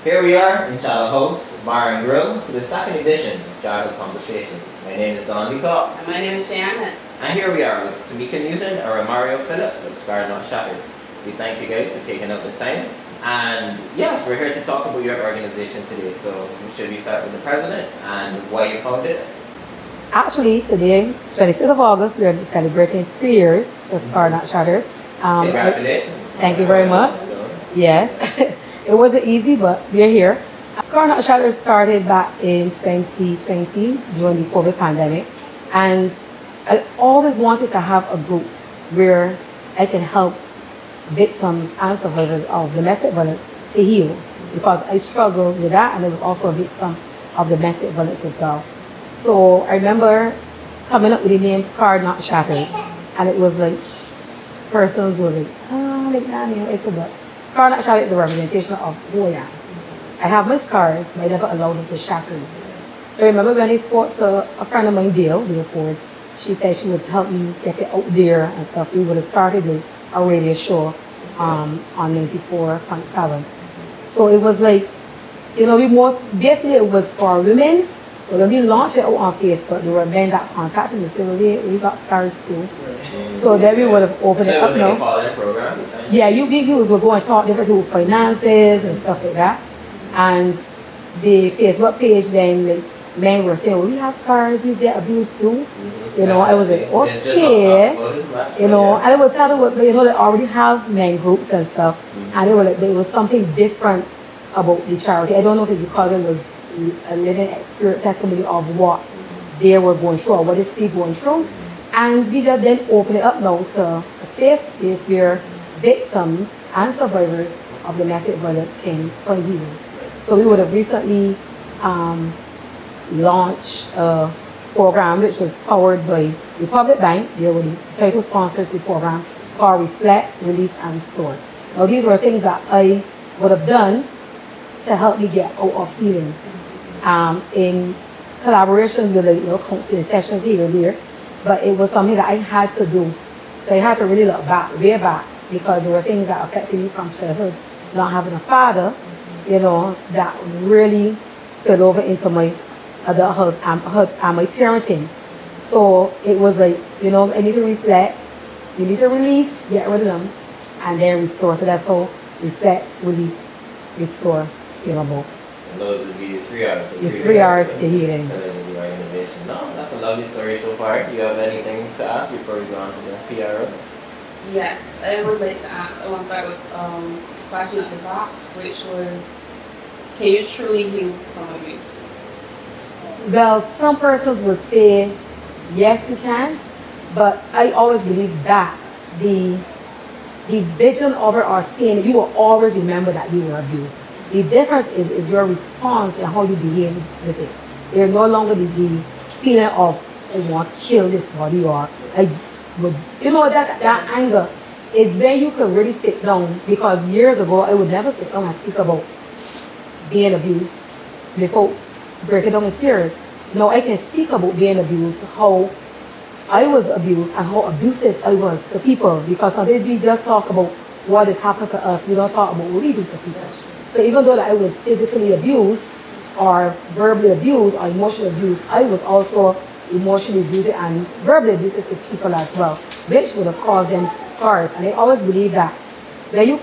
Here we are in Channel House Bar and Grill for the second edition of Charitable Conversations. My name is Don Leacock. And my name is Shannon. And here we are with Tamika Newton or Mario Phillips of Scar Not Shattered. We thank you guys for taking up the time. And yes, we're here to talk about your organization today. So should we start with the president and why you founded it? Actually, today, 26th of August, we are celebrating 3 years with Scar Not Shattered. Congratulations. Thank you very much. Yes. It wasn't easy, but we're here. Scar Not Shattered started back in 2020 during the COVID pandemic. And I always wanted to have a group where I can help victims and survivors of domestic violence to heal. Because I struggled with that, and I was also a victim of domestic violence as well. So I remember coming up with the name Scar Not Shattered. And it was like, persons were like, it's about Scar Not Shattered is a representation of who I am. I have my scars, but I never allowed them to shatter me. So I remember when I spoke to a friend of mine, Dale Ford, she said she would help me get it out there and stuff. So we would have started a radio show on 94.7. So it was like, basically it was for women. But when we launched it out on Facebook, there were men that contacted me and said, well, we got scars too. So then we would have opened it up now. Program, yeah, you would go and talk different to finances and stuff like that. And the Facebook page then, like, men were saying, well, we have scars, we get abused too. I was like, okay. And I would tell them, they already have men groups and stuff. And they were like, there was something different about the charity. I don't know if it's because it was a living experience testimony of what they were going through or what they see going through. And we just then open it up now to a safe space where victims and survivors of domestic violence can find healing. So we would have recently launched a program which was powered by the Public Bank. They were the title sponsors of the program called Reflect, Release and Restore. Now these were things that I would have done to help me get out of healing. In collaboration with the counseling sessions here and there, but it was something that I had to do. So I had to really look way back, because there were things that affected me from childhood. Not having a father, that really spilled over into my adulthood and my parenting. So it was like, I need to reflect, you need to release, get rid of them, and then restore. So that's how reflect, release, restore came about. And those would be the 3 hours. The 3 hours to healing. The organization. No, that's a lovely story so far. Do you have anything to ask before we go on to the PRO? Yes, I would like to ask. I want to start with a question at the top, which was, can you truly heal from abuse? Well, some persons would say, yes, you can, but I always believe that the vision of it or seeing, you will always remember that you were abused. The difference is your response and how you behave with it. There's no longer the feeling of, I want to kill this body, or I would, that anger is when you can really sit down. Because years ago, I would never sit down and speak about being abused before breaking down in tears. Now I can speak about being abused, how I was abused and how abusive I was to people. Because sometimes we just talk about what has happened to us. We don't talk about what we do to people. So even though that I was physically abused or verbally abused or emotionally abused, I was also emotionally abused and verbally abused to people as well, which would have caused them scars. And I always believe that when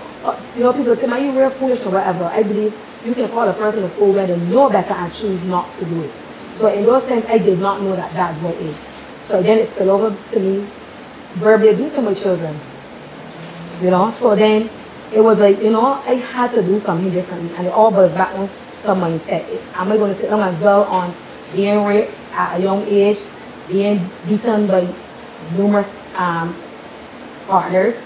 people say, man, you're real foolish or whatever, I believe you can call a person a fool when they know better and choose not to do it. So in those times, I did not know that that's what it is. So then it spilled over to me, verbally abused to my children. So then it was like, I had to do something differently. And it all boils back to mindset. Am I going to sit down and dwell on being raped at a young age, being beaten by numerous partners,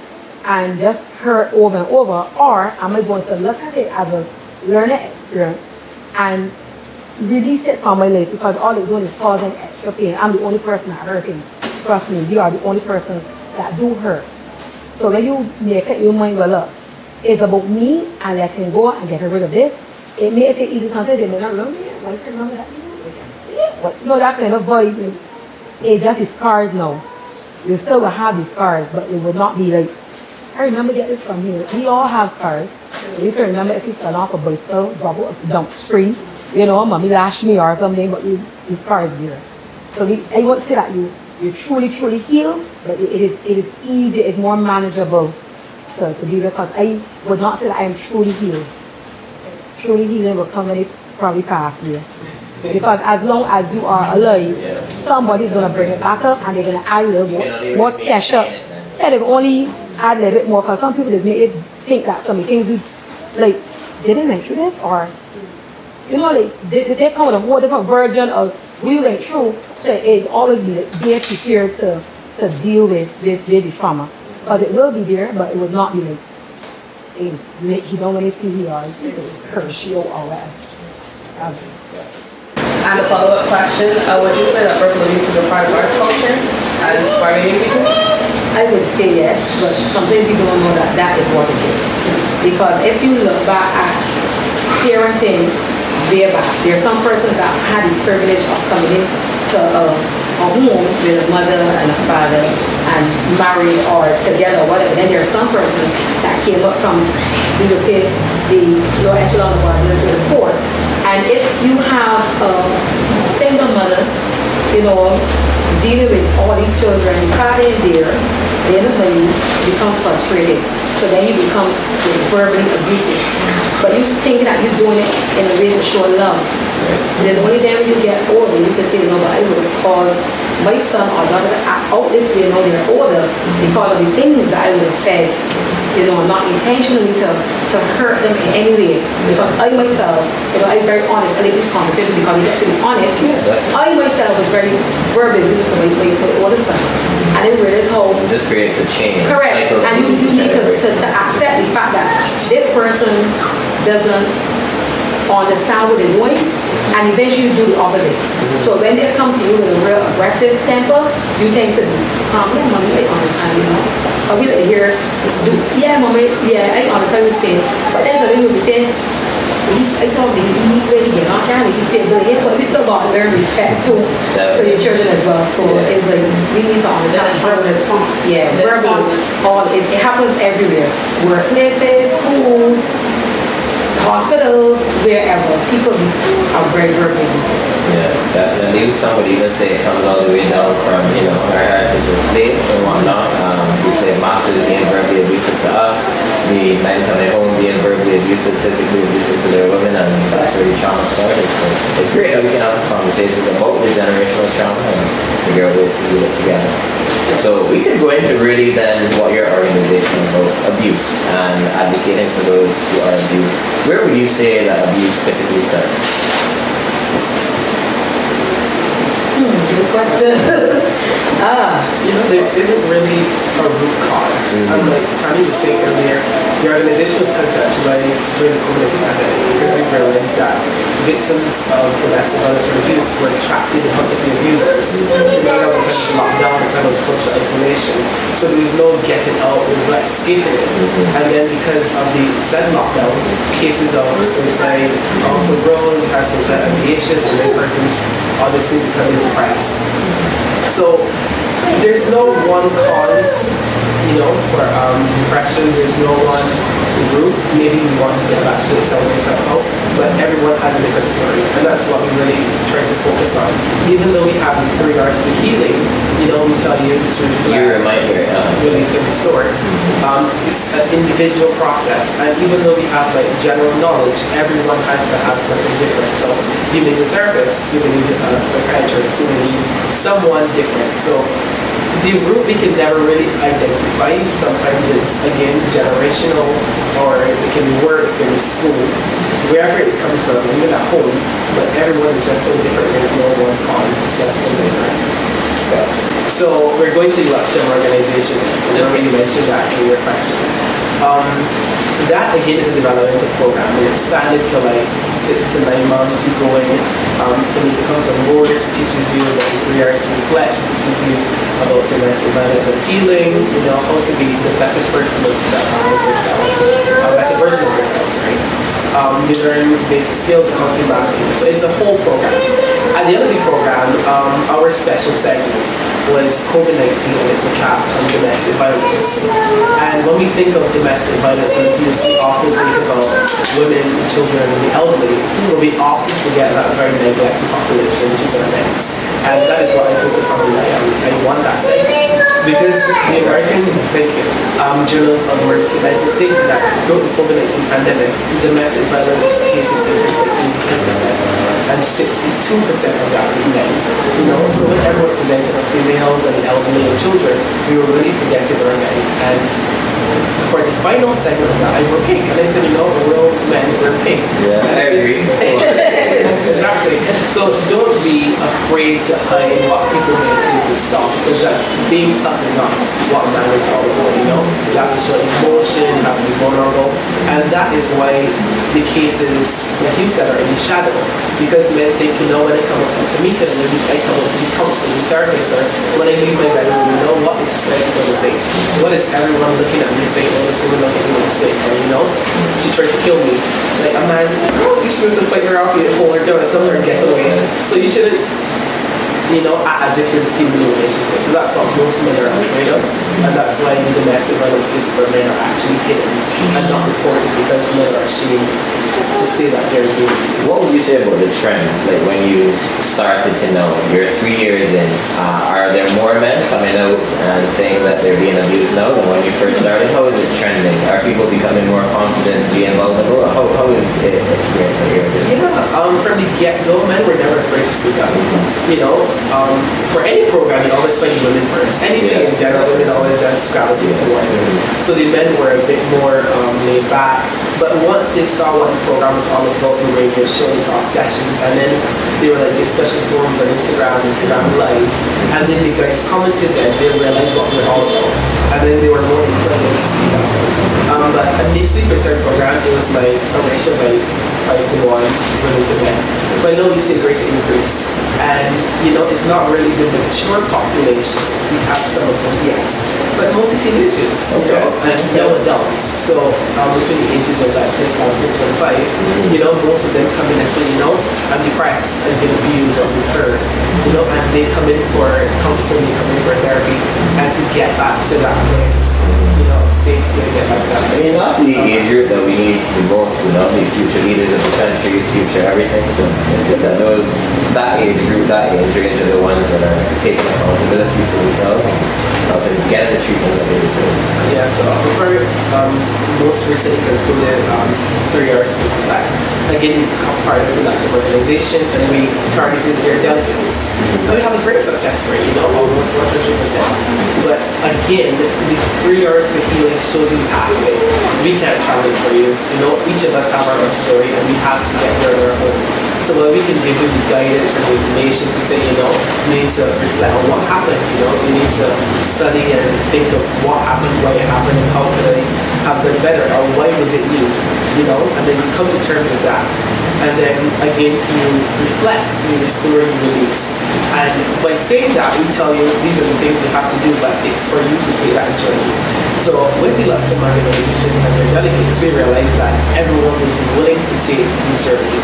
and just hurt over and over? Or am I going to look at it as a learning experience and release it from my life? Because all it's doing is causing extra pain. I'm the only person that hurting. Trust me, we are the only persons that do hurt. So when you make it your mind, well, look, it's about me and letting go and getting rid of this. It makes it easy. Sometimes they may not remember it. Why can't remember that? But that kind of void, it's just the scars now. You still will have the scars, but it will not be like I remember get this from here. We all have cars. You can remember if you fell off a bicycle, double dump street, you know, mommy lashed me or something, but this car is there. So I won't say that you truly healed, but it is easy, it's more manageable to be, because I would not say that I am truly healed. Truly healing will come when it probably pass me. Because as long as you are alive, somebody's gonna bring it back up and they're gonna add a little more pressure. Yeah, they can only add a little bit more, because some people just make it think that some things you like they didn't went through this, or you know, like they come with a whole different version of we went through. So it's always be prepared to deal with the trauma. Because it will be there, but it will not be like you don't want to see he or curse you or whatever. And a follow-up question, would you say that verbal abuse is a part of our culture as far as young people? I would say yes, but sometimes people don't know that is what it is. Because if you look back at parenting way back, there are some persons that had the privilege of coming in to a home with a mother and a father and married or together or whatever. Then there are some persons that came up from, we would say, the lower echelon of our with the poor. And if you have a single mother, you know, dealing with all these children, you can't in there, then the money becomes frustrated. So then you become verbally abusive. But you think that you're doing it in a way to show love. There's only then when you get older, you can say, no, but I would have caused my son or daughter to act out this way, you know, they're older because of the things that I would have said, you know, not intentionally to hurt them in any way. Because I myself, you know, I'm very honest. I like this conversation because we get to be honest. I myself was very verbally abusive to my older son. And I realized how It just creates a chain. correct. And you need to accept the fact that this person doesn't understand what they're doing, and eventually you do the opposite. So when they come to you with a real aggressive temper, you tend to calm down, mommy, I understand, you know. Or we like to hear, yeah, mommy, yeah, I understand what you're saying. But then so then you'll be saying, I told him he really get on camera, he's still really but we still got to learn respect too for your children as well. So it's like we need to understand verbal response. Yeah, verbal all it happens everywhere. Workplaces, schools, hospitals, wherever. People are very verbally abusive. Yeah, definitely. Somebody even say it comes all the way down from, you know, our heritage as slaves and whatnot. We say masters being verbally abusive to us, the men coming home being verbally abusive, physically abusive to their women, and that's where the trauma started. So it's great that we can have conversations about the generational trauma and figure out ways to do it together. So we could go into really then what your organization is about, abuse and advocating for those who are abused. Where would you say that abuse typically starts? Good question. You know, there isn't really a root cause. Like Tanya was saying earlier, the organization was conceptualized during the COVID pandemic because we realized that victims of domestic violence and abuse were trapped in the house with the abusers. The main house was essentially locked down in time of social isolation. So there was no getting out, there was no escaping it. And then because of the said lockdown, cases of suicide also rose, as suicide ideations, and then persons obviously becoming depressed. So there's no one cause, you know, for depression. There's no one root. Maybe we want to get back to it somehow, but everyone has a different story, and that's what we really try to focus on. Even though we have with regards to healing, you know, we tell you to release and restore. It's an individual process, and even though we have like general knowledge, everyone has to have something different. So you may need a therapist, you may need a psychiatrist, you may need someone different. So the root we can never really identify. Sometimes it's again generational, or it can be work, it can be school, wherever it comes from, even at home. But everyone is just so different. There's no one cause. It's just so diverse. So we're going to the Luxem organization. I know you mentioned that in your question. That again is a developmental program, and it's standard for like 6 to 9 months. You go in to become some board. It teaches you about 3 years to reflect. It teaches you about domestic violence and healing. You know how to be the better person of yourself, better version of yourself. Sorry. You learn basic skills and how to master it. So it's a whole program. At the end of the program, our special segment was COVID-19 and its impact on domestic violence. And when we think of domestic violence and abuse, we often think about women, children, and the elderly, but we often forget that very neglected population, which is our men. And that is what I focus on when I want that segment. Because the American Journal of Emergency Medicine states that throughout the COVID-19 pandemic, domestic violence cases increased by 83%, and 62% of that is men. You know, so when everyone's presenting of females and elderly and children, we were really forgetting our men. And for the final segment of that, I wore pink, and I said, you know, real men wear pink. Yeah, I agree. Exactly. So don't be afraid to hide what people may think is soft, because that's being tough is not what man is all about, you know? You have to show emotion, you have to be vulnerable, and that is why the cases, like you said, are in the shadow, because men think, you know, when I come up to Tamika, and when I come up to these counselors and therapists, or when I leave my bedroom, you know, what is society going to think? What is everyone looking at me saying, oh, this woman looking at me mistake, or, you know, she tried to kill me. Like, a man, you should have to fight her off, you hold her down somewhere and get away. So you shouldn't, you know, act as if you're in a relationship. So that's what most men are afraid of. And that's why the domestic violence is for men are actually hidden and not reported, because men are ashamed to say that they're doing this. What would you say about the trends? Like when you started to know, you're 3 years in, are there more men coming out and saying that they're being abused now than when you first started? How is it trending? Are people becoming more confident, being vulnerable? How is the experience that you're doing? Yeah, from the get-go, men were never afraid to speak up. You know, for any program, you always find women first. Anything in general, women always just gravitate towards it. So the men were a bit more laid back. But once they saw what the program was all about, the radio show, talk sessions, and then they were like discussion forums on Instagram Live, and then the guys commented and they realized what we were all about, and then they were more inclined to speak up. But initially for certain program, it was like a ratio by 5 to 1 women to men. But I know we see a great increase, and you know it's not really the mature population. We have some of those, yes, but mostly teenagers, you know, and young adults. So between the ages of let's say 7 to 25, you know, most of them come in and say, you know, I'm depressed and get abused or hurt, you know, and they come in for counseling, they come in for therapy, and to get back to that place, you know, safety and get back to that I place. mean, that's the age group that we need the most, you know, the future leaders of the country, future everything. So it's good that that age group, that age range are the ones that are taking accountability for themselves and getting the treatment that they deserve. Yeah, so very most recently concluded 3 hours to reflect. Again, we become part of the national organization, and we targeted their delegates. And we have a great success rate, you know, almost 100%. But again, the 3 hours to healing shows you the pathway. We can't travel for you. You know, each of us have our own story, and we have to get there on our own. So while we can give you the guidance and the information to say, you know, you need to reflect on what happened, you know, you need to study and think of what happened, why it happened, and how could I have done better, or why was it you know, and then you come to terms with that. And then again, you reflect, you restore, you release. And by saying that, we tell you these are the things you have to do, but it's for you to take that journey. So with the Luxem organization and their delegates, we realized that everyone is willing to take the journey,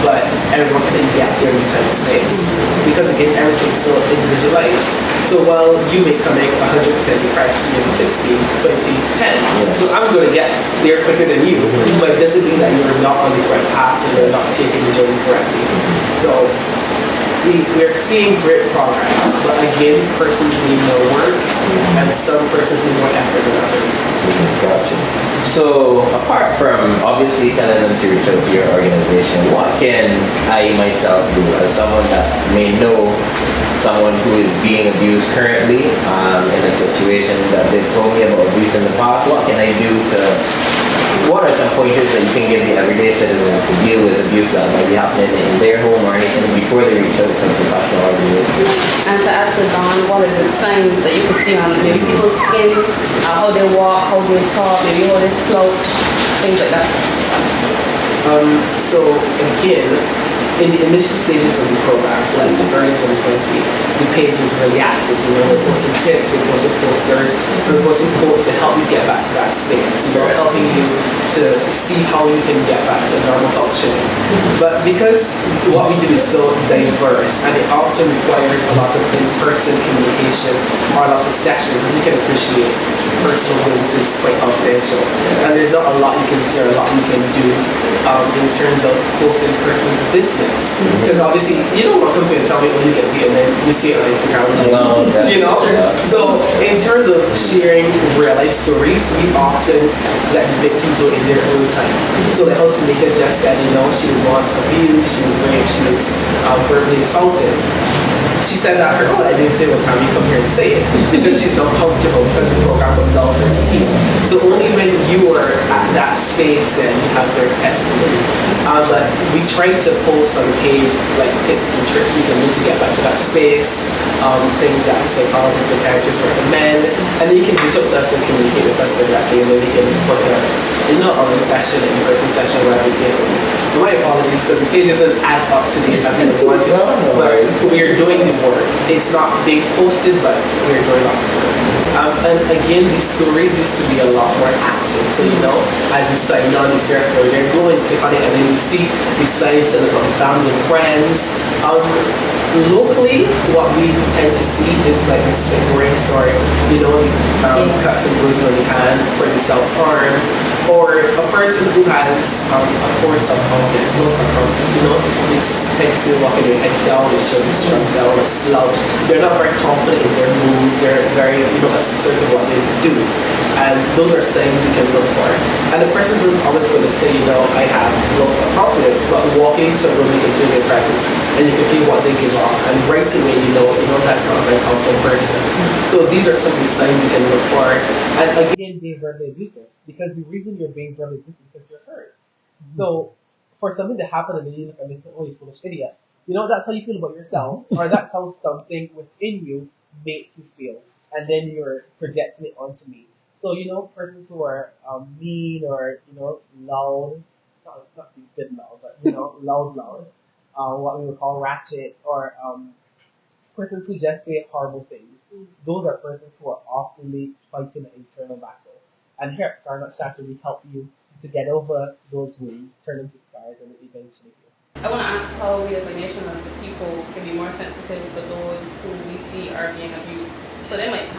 but everyone can get there in time and space. Because again, everything's so individualized. So while you may come in 100% depressed in 60, 20, 10, so I'm going to get there quicker than you, but it doesn't mean that you're not on the right path and you're not taking the journey correctly. So we're seeing great progress, but again, persons need more work, and some persons need more effort than others. Gotcha. So apart from obviously telling them to reach out to your organization, what can I myself do as someone that may know someone who is being abused currently in a situation that they've told me about abuse in the past? What can I do to, what are some pointers that you can give the everyday citizen to deal with abuse that might be happening in their home or anything before they reach out to a professional organization? And to add to Don, what are the signs that you can see on maybe people's skin, how they walk, how they talk, maybe how they slouch, things like that? So again, in the initial stages of the program, so let's say early 2020, the page is really active. You know, we're posting tips, we're posting posters, we're posting quotes to help you get back to that space. You know, helping you to see how you can get back to normal functioning. But because what we do is so diverse and it often requires a lot of in-person communication or a lot of sessions, as you can appreciate, personal business is quite confidential. And there's not a lot you can say or a lot you can do in terms of hosting a person's business. Because obviously, you don't want to come to me and tell me when you get paid and then you see it on Instagram. You know? So in terms of sharing real life stories, we often let the victims do it in their own time. So like how Tamika just said, she was once abused, she was raped, she was verbally assaulted. She said that her I didn't say what time you come here and say it because she's not comfortable because the program would allow her to keep. So only when you are at that space then you have their testimony. But we try to post on the page like tips and tricks you can do to get back to that space, things that psychologists and therapists recommend, and then you can reach out to us and communicate with us directly, and then we can put a session, in-person session, whatever it is. My apologies because the page isn't as up to date as we want to, but we are doing the work. It's not being posted, but we're doing lots of work. And again, these stories used to be a lot more active. So as you sign on, you see our story, they're going, click on it, and then you see these signs that are family and friends. Locally, what we tend to see is like a slip wrist or cuts and bruises on the hand for the self-harm, or a person who has a poor self-confidence, no self-confidence, they tend to see walking their head down, their shoulders shrunk down, a slouch. They're not very confident in their moves, they're very assertive of what they do. And those are signs you can look for. And the person isn't always going to say, I have low self-confidence, but walking into a room, you can feel their presence and you can feel what they give off. And right away, that's not a very confident person. So these are some of the signs you can look for. And again, being verbally abusive, because the reason you're being verbally abusive is because you're hurt. So for something to happen and then you look and say, oh, you foolish idiot, that's how you feel about yourself, or that's how something within you makes you feel. And then you're projecting it onto me. So, persons who are mean or, loud, not be bit loud, but, loud, what we would call ratchet, or persons who just say horrible things. Those are persons who are often fighting an internal battle. And here at Scar Not Shattered, we help you to get over those wounds, turn them to scars, and eventually heal. I want to ask how we as a nation, as a people, can be more sensitive for those who we see are being abused. So they might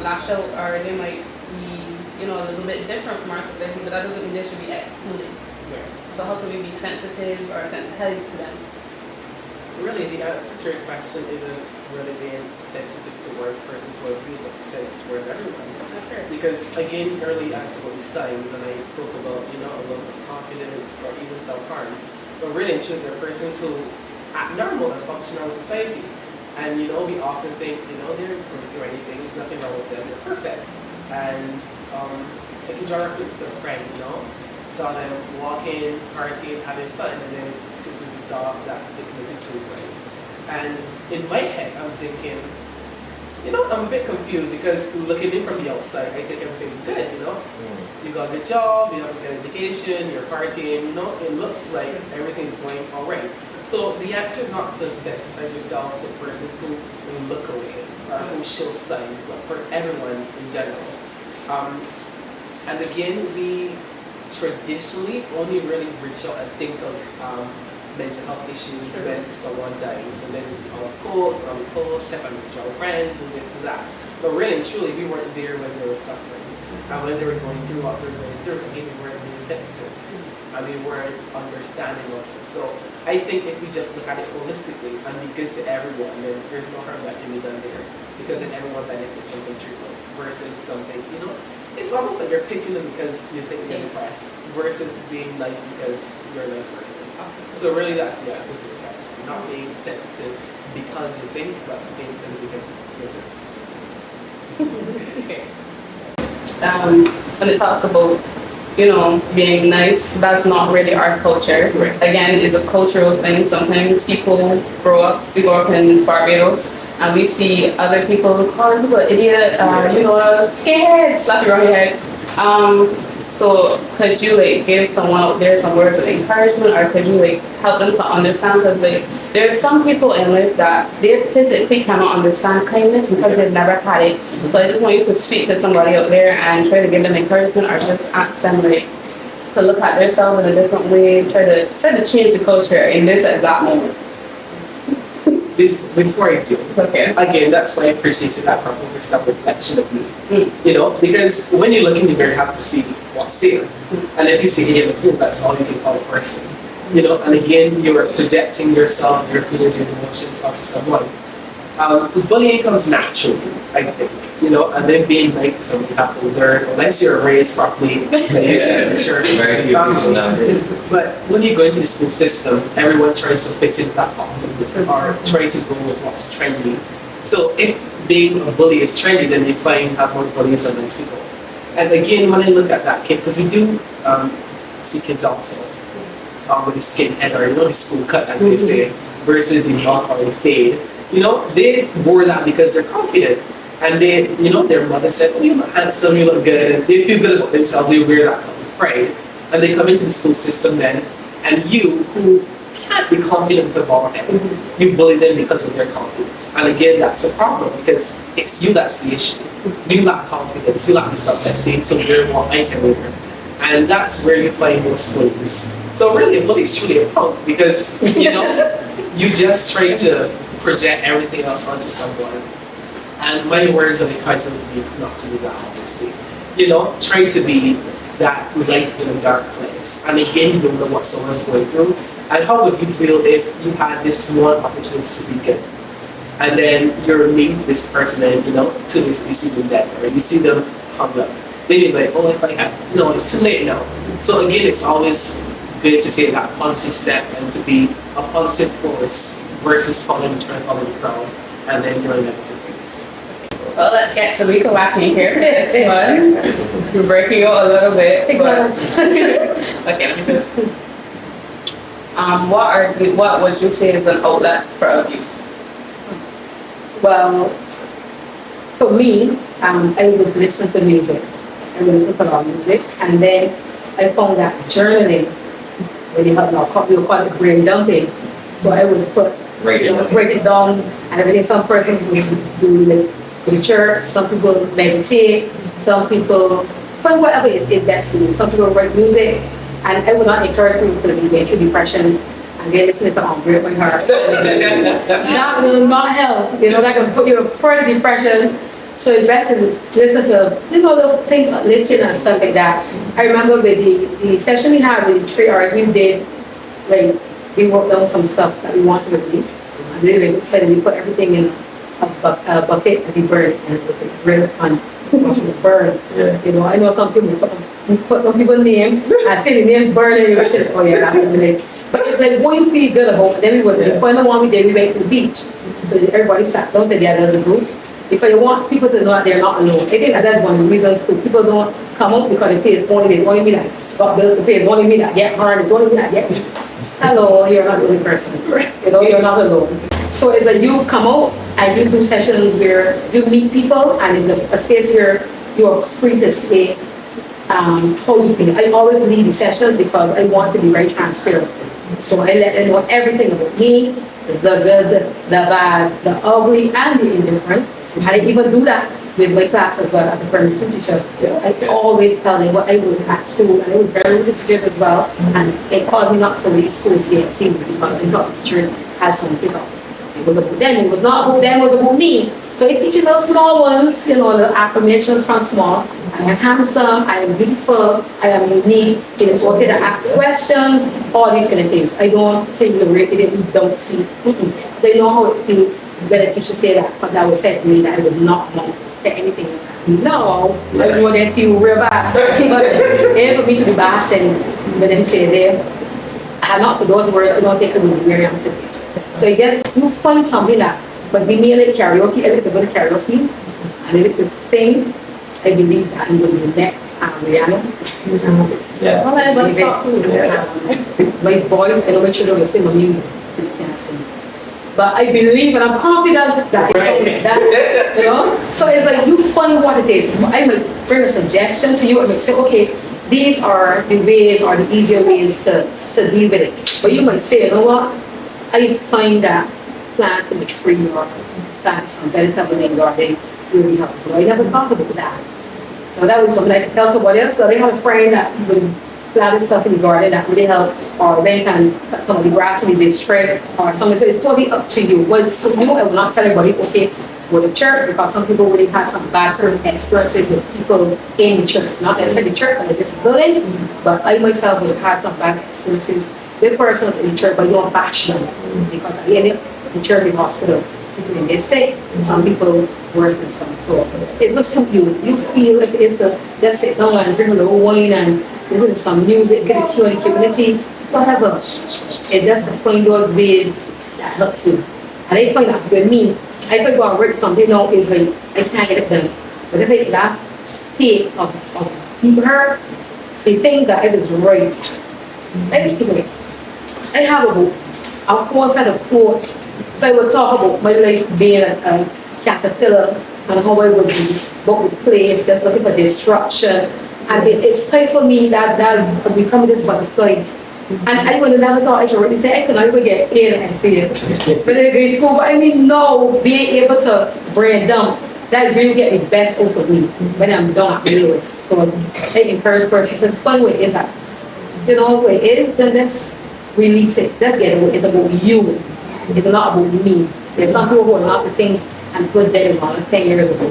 lash out, or they might be, a little bit different from our society, but that doesn't mean they should be excluded. Yeah. So how can we be sensitive or sensitized to them? Really, the answer to your question isn't really being sensitive towards persons who are abused, but sensitive towards everyone. Okay. Because again, early I spoke about signs, and I spoke about a loss of confidence or even self-harm. But really, in truth, there are persons who act normal and function in society. And we often think, they're going through anything, there's nothing wrong with them, they're perfect. And I can draw reference to a friend, saw them walking, partying, having fun, and then two saw that they committed suicide. And in my head, I'm thinking, I'm a bit confused because looking in from the outside, I think everything's good, You got a good job, you have a good education, you're partying, it looks like everything's going all right. So the answer is not to sensitize yourself to persons who look away or who show signs, but for everyone in general. And again, we traditionally only really reach out and think of mental health issues when someone dies, and then we see all the posts, check on the strong friends, and this and that. But really and truly, we weren't there when they were suffering, and when they were going through what they were going through, and we weren't being sensitive, and we weren't understanding of them. So I think if we just look at it holistically and be good to everyone, then there's no harm that can be done there, because then everyone benefits from the treatment versus something, it's almost like you're pitying them because you think they're depressed versus being nice because you're a nice person. So really that's the answer to the question. Not being sensitive because you think, but being sensitive because you're just sensitive. When it talks about, being nice, that's not really our culture. Right. Again, it's a cultural thing. Sometimes people grow up in Barbados, and we see other people calling people idiot, scared, slap you around your head. So could you give someone out there some words of encouragement, or could you help them to understand? Because there are some people in life that they physically cannot understand kindness because they've never had it. So I just want you to speak to somebody out there and try to give them encouragement, or just ask them to look at themselves in a different way, try to change the culture in this exact moment? Before I do, Okay. again, that's why I appreciated that compliment stuff reflection of me. You know, because when you look in the mirror, you have to see what's there. And if you see it in the field, that's all you can call a person. You know, and again, you're projecting yourself, your feelings and emotions onto someone. Bullying comes naturally, I think. You know, and then being like something you have to learn, unless you're raised properly, like you said, sure. Very few people nowadays. But when you go into the school system, everyone tries to fit in that box or try to go with what's trendy. So if being a bully is trendy, then you find have more bullies than these people. And again, when I look at that kid, because we do see kids also with the skinhead or the school cut, as they say, versus the knock or the fade. You know, they wore that because they're confident. And they, their mother said, oh, you look handsome, you look good. And they feel good about themselves, they wear that kind of pride. And they come into the school system then, and you, who can't be confident about it, you bully them because of their confidence. And again, that's a problem because it's you that's the issue. You lack confidence, you lack the self-esteem to wear what I can wear. And that's where you find most bullies. So really, a bully is truly a punk because, you just try to project everything else onto someone. And my words of encouragement would be not to do that, obviously. Try to be that light in a dark place. And again, you don't know what someone's going through. And how would you feel if you had this one opportunity to speak it? And then you're meeting this person and, to this, you see them dead, or you see them hung up. Then you're like, oh, if I had, no, it's too late now. So again, it's always good to take that positive step and to be a positive force versus trying to follow the crowd, and then you're negative things. Well, let's get to Mika back in here. This one, we're breaking out a little bit. But okay, let me just. What would you say is an outlet for abuse? Well, for me, I would listen to music. I would listen to a lot of music, and then I found that journaling really helped me. We'll call it brain dumping. So I would break it down, and everything. Some persons would do like go to church. Some people meditate. Some people find whatever is best for you. Some people write music, and I would not encourage people to be going through depression and get listening to Break My Heart. That will not help. That can put you in further depression. So it's best to listen to, the things like lifting and stuff like that. I remember with the session we had with the 3 hours, we did, we worked on some stuff that we wanted to release. And then we said we put everything in a bucket and we burned it, and it was really fun. Watching it burn. Yeah. I know some people put some people's name, I see the names burning, and you say, oh yeah, that was really. But it's like what you feel good about. Then the final one we did, we went to the beach. So everybody sat down together as a group. Because you want people to know that they're not alone. I think that's one of the reasons too. People don't come out because they feel it's only me that got bills to pay, it's only me that get hard, it's only me that get. Hello, you're not the only person. You're not alone. So it's like you come out and you do sessions where you meet people, and it's a space where you're free to say how you feel. I always lead the sessions because I want to be very transparent. So I let them know everything about me, the good, the bad, the ugly, and the indifferent. I even do that with my class as well as a primary school teacher. I always tell them what I was at school, and I was very litigious as well. And they called me not to leave school CXCs because they thought the teacher has some pickup. It was about them, it was not about them, it was about me. So I teach those small ones, the affirmations from small. I am handsome, I am beautiful, I am unique, it is okay to ask questions, all these kind of things. I don't say the rate it you don't see. They know how it feels. When a teacher say that, but that was said to me that I would not want to say anything like that. No, I know they feel real bad. But it for me to be bad and when them say there, I have not for those words, I don't think it would be very to me. So I guess you find something that, but we may like karaoke, I like to go to karaoke, and I like to sing. I believe that I'm going to be the next Rihanna. My voice, I know my children will sing with me, but can't sing. But I believe and I'm confident that it's something like that, So it's like you find what it is. I might bring a suggestion to you and might say, okay, these are the ways or the easier ways to deal with it. But you might say, you know what? I find that planting a tree or planting some vegetable in garden really helpful. I never thought about that. So that was something I could tell somebody else, because I had a friend that would planted stuff in the garden that really help, or went and cut some of the grass in the district, or something. So it's totally up to you. But so you, I will not tell everybody, okay, go to church, because some people really have some bad experiences with people in the church, not necessarily the church, but just the building. But I myself would have had some bad experiences with persons in the church, but you don't bash them, because at the end of the church is hospital. People get sick, and some people worse than some. So it was suit you. You feel if it's to just sit down and drink a little wine and listen to some music, get a cue in the community, whatever. It's just to find those ways that help you. And I find that with me, if I go and write something now, it's like I can't get it done. But if I get that state of deeper, the things that I was right, I have a book, a whole set of quotes. So I would talk about my life being a caterpillar and how I would be about the place, just looking for destruction. And it's time for me that I'll become this butterfly. And I would have never thought I could really say I could not even get in and see it. But in grade school, but I mean, no, being able to bring it down, that is where you get the best out of me when I'm done at the So I encourage persons, and fun way is that, you know, it is, then let's release it. Just get it. It's about you. It's not about me. There's some people who are not the things and put them on 10 years ago.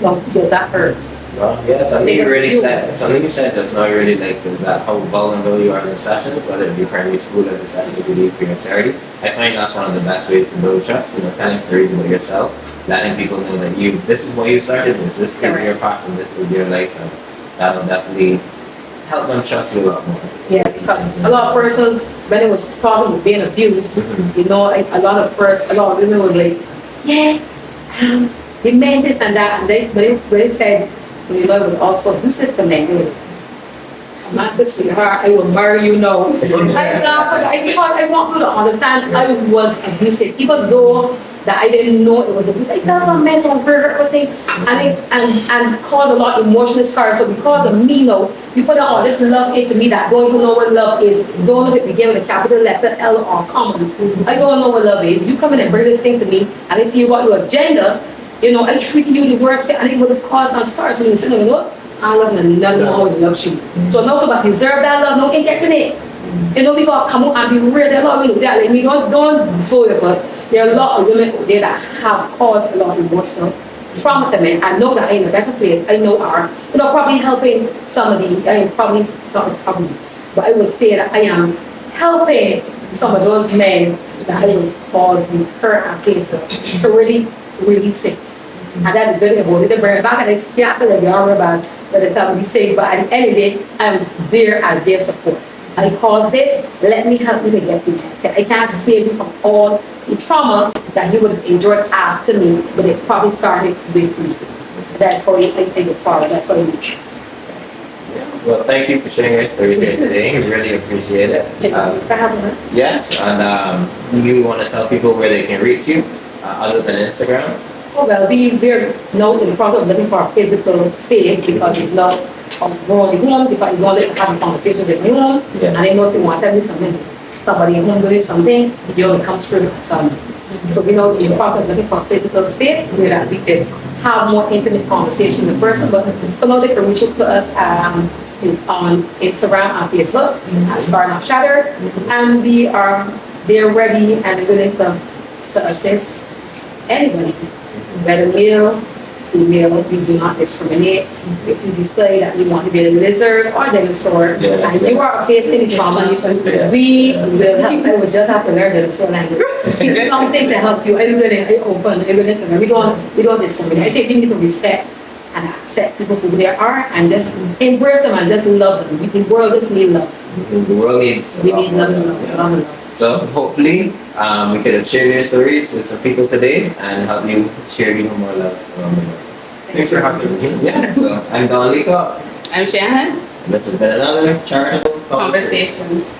No, that hurt. Well, yeah, something you really said, just now you really liked is that how vulnerable you are in the sessions, whether it be primary school or the sessions you do for your charity. I find that's one of the best ways to build trust, you know, telling stories about yourself, letting people know that this is why you started this is your passion, this is your life, and that'll definitely help them trust you a lot more. Yeah, because a lot of persons, when it was talking about being abused, you know, a lot of women were like, yeah, they meant this and that, and they said, you know, it was also abusive to men. I'm not a sweetheart, I will marry you now. Because I want you to understand I was abusive, even though that I didn't know it was abusive. I got some mess on hurtful things, and caused a lot of emotional scars. So because of me now, you put all this love into me that don't even know what love is. Don't know if it begins with a capital letter L or comma. I don't know what love is. You come in and bring this thing to me, and if you want your agenda, you know, I treated you the worst, and it would have caused some scars. So you say, you know what? I love you, none know how it loves you. So now somebody deserve that love, no, ain't getting it. You know, we gotta come out and be real. They love me, that like me. Don't fool yourself. There are a lot of women out there that have caused a lot of emotional trauma to men. I know that I'm in a better place. I know are, you know, probably helping somebody. I am probably not probably, but I would say that I am helping some of those men that I was caused the hurt and pain to really release it. And that's the good thing about it. They bring it back and it's can't feel like you're bad by the time of these things, but at the end of the day, I'm there as their support. I caused this, let me help you to get through this. I can't save you from all the trauma that you would have endured after me, but it probably started with me. That's how I take it forward. That's how I do it. Well, thank you for sharing your stories here today. We really appreciate it. Thank you for having us. Yes, and you want to tell people where they can reach you, other than Instagram? Oh, well, we're now in the process of looking for a physical space because it's not going home, because we want to have a conversation with me home. Yeah. And I know if you want to tell me something, somebody at home doing something, you'll come through with some. So we know in the process of looking for a physical space where that we could have more intimate conversation in person. But so now they can reach out to us on Instagram and Facebook as Scar Not Shattered. And they're ready and willing to assist anybody. Whether male, female, we do not discriminate. If you decide that you want to be a lizard or dinosaur, and you are facing trauma, we will help. I would just have to learn dinosaur language. It's something to help you. I'm open. We don't discriminate. I think we need to respect and accept people for who they are and just embrace them and just love them. The world just needs love. The world needs We need love. So hopefully we could have shared your stories with some people today and help you share even more love around the world. Thanks for having us. Yeah, so I'm Don Leacock. I'm Shannon. This has been another Charitable Conversations.